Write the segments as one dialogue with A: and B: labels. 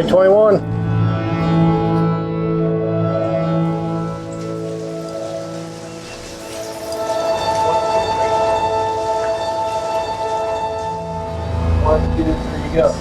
A: 2021. One, two, three, go.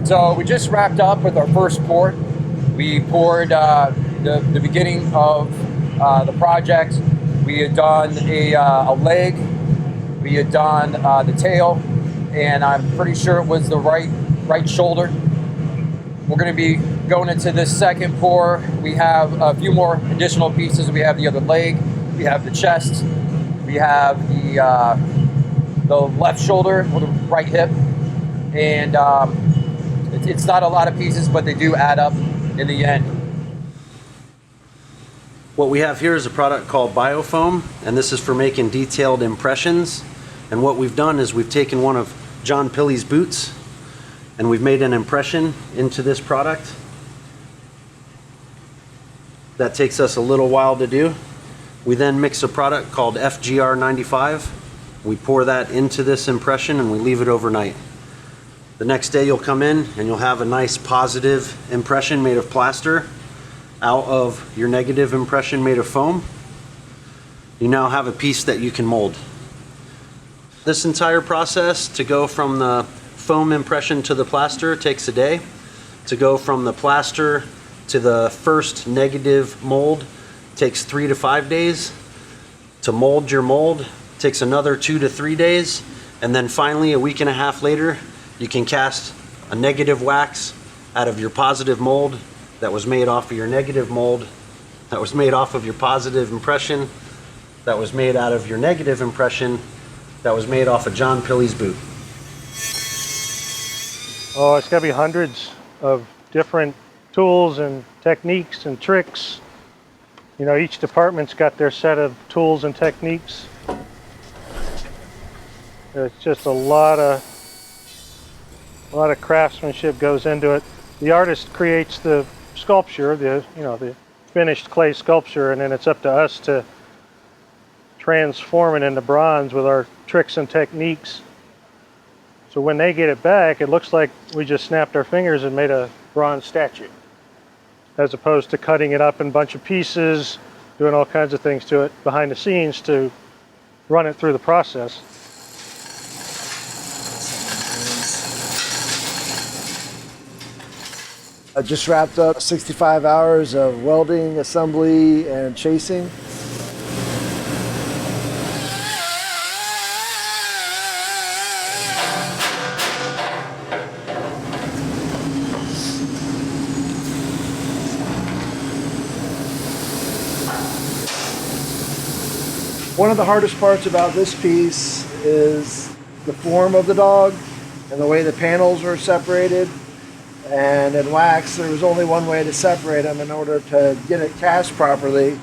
B: So we just wrapped up with our first pour. We poured the beginning of the project. We had done a leg, we had done the tail, and I'm pretty sure it was the right shoulder. We're going to be going into this second pour. We have a few more additional pieces. We have the other leg, we have the chest, we have the left shoulder or the right hip, and it's not a lot of pieces, but they do add up in the end.
C: What we have here is a product called Biofoam, and this is for making detailed impressions. And what we've done is we've taken one of John Pilley's boots and we've made an impression into this product. That takes us a little while to do. We then mix a product called FGR 95. We pour that into this impression and we leave it overnight. The next day you'll come in and you'll have a nice positive impression made of plaster out of your negative impression made of foam. You now have a piece that you can mold. This entire process to go from the foam impression to the plaster takes a day. To go from the plaster to the first negative mold takes 3 to 5 days. To mold your mold takes another 2 to 3 days. And then finally, a week and a half later, you can cast a negative wax out of your positive mold that was made off of your negative mold, that was made off of your positive impression, that was made out of your negative impression, that was made off of John Pilley's boot.
A: Oh, it's got to be hundreds of different tools and techniques and tricks. You know, each department's got their set of tools and techniques. It's just a lot of craftsmanship goes into it. The artist creates the sculpture, the finished clay sculpture, and then it's up to us to transform it into bronze with our tricks and techniques. So when they get it back, it looks like we just snapped our fingers and made a bronze statue, as opposed to cutting it up in a bunch of pieces, doing all kinds of things to it behind the scenes to run it through the process.
D: I just wrapped up 65 hours of welding, assembly, and chasing. One of the hardest parts about this piece is the form of the dog and the way the panels are separated. And in wax, there was only one way to separate them in order to get it cast properly.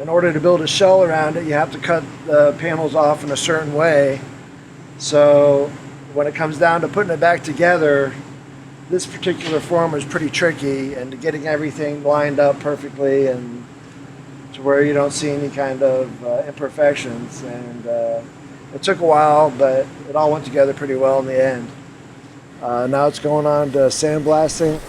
D: In order to build a shell around it, you have to cut the panels off in a certain way. So when it comes down to putting it back together, this particular form is pretty tricky, and getting everything lined up perfectly and to where you don't see any kind of imperfections. And it took a while, but it all went together pretty well in the end. Now it's going on to sandblasting.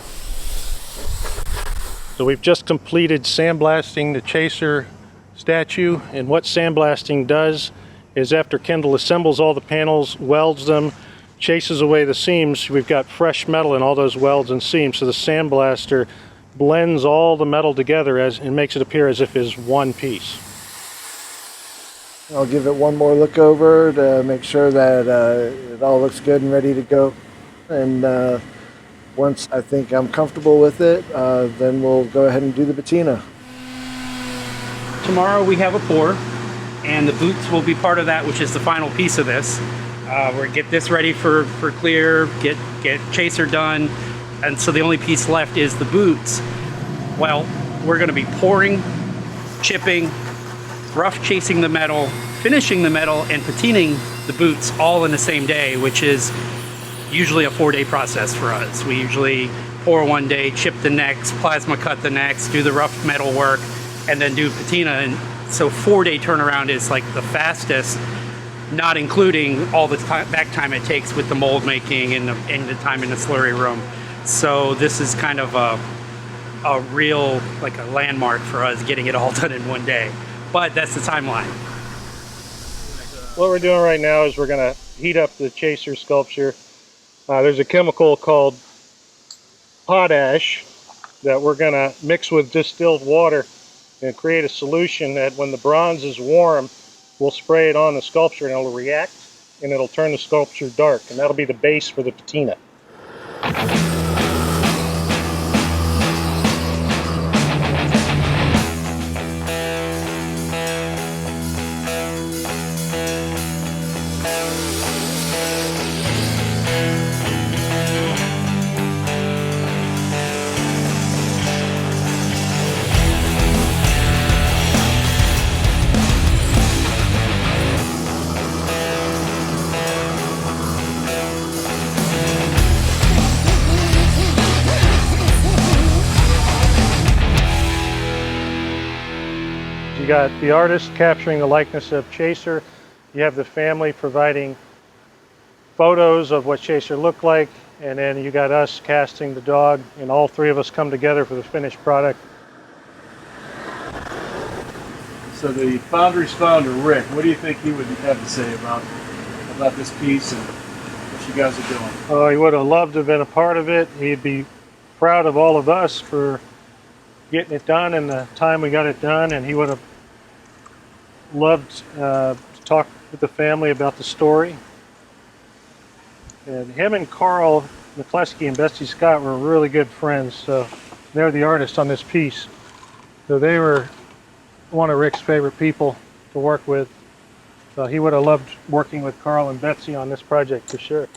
A: So we've just completed sandblasting the Chaser statue, and what sandblasting does is after Kendall assembles all the panels, welds them, chases away the seams, we've got fresh metal in all those welds and seams, so the sandblaster blends all the metal together and makes it appear as if it's one piece.
D: I'll give it one more look over to make sure that it all looks good and ready to go. And once I think I'm comfortable with it, then we'll go ahead and do the patina.
E: Tomorrow we have a pour, and the boots will be part of that, which is the final piece of this. We'll get this ready for clear, get Chaser done, and so the only piece left is the boots. Well, we're going to be pouring, chipping, rough chasing the metal, finishing the metal, and patining the boots all in the same day, which is usually a 4-day process for us. We usually pour one day, chip the next, plasma cut the next, do the rough metal work, and then do patina. And so 4-day turnaround is like the fastest, not including all the back time it takes with the mold making and the time in the slurry room. So this is kind of a real, like a landmark for us, getting it all done in one day. But that's the timeline.
A: What we're doing right now is we're going to heat up the Chaser sculpture. There's a chemical called potash that we're going to mix with distilled water and create a solution that when the bronze is warm, we'll spray it on the sculpture and it'll react and it'll turn the sculpture dark, and that'll be the base for the patina. You got the artist capturing the likeness of Chaser. You have the family providing photos of what Chaser looked like, and then you got us casting the dog, and all three of us come together for the finished product.
F: So the foundry's founder, Rick, what do you think he would have to say about this piece and what you guys are doing?
A: Oh, he would have loved to have been a part of it. He'd be proud of all of us for getting it done in the time we got it done, and he would have loved to talk with the family about the story. And him and Carl McCleskey and Betsy Scott were really good friends, so they're the artists on this piece. So they were one of Rick's favorite people to work with. So he would have loved working with Carl and Betsy on this project for sure.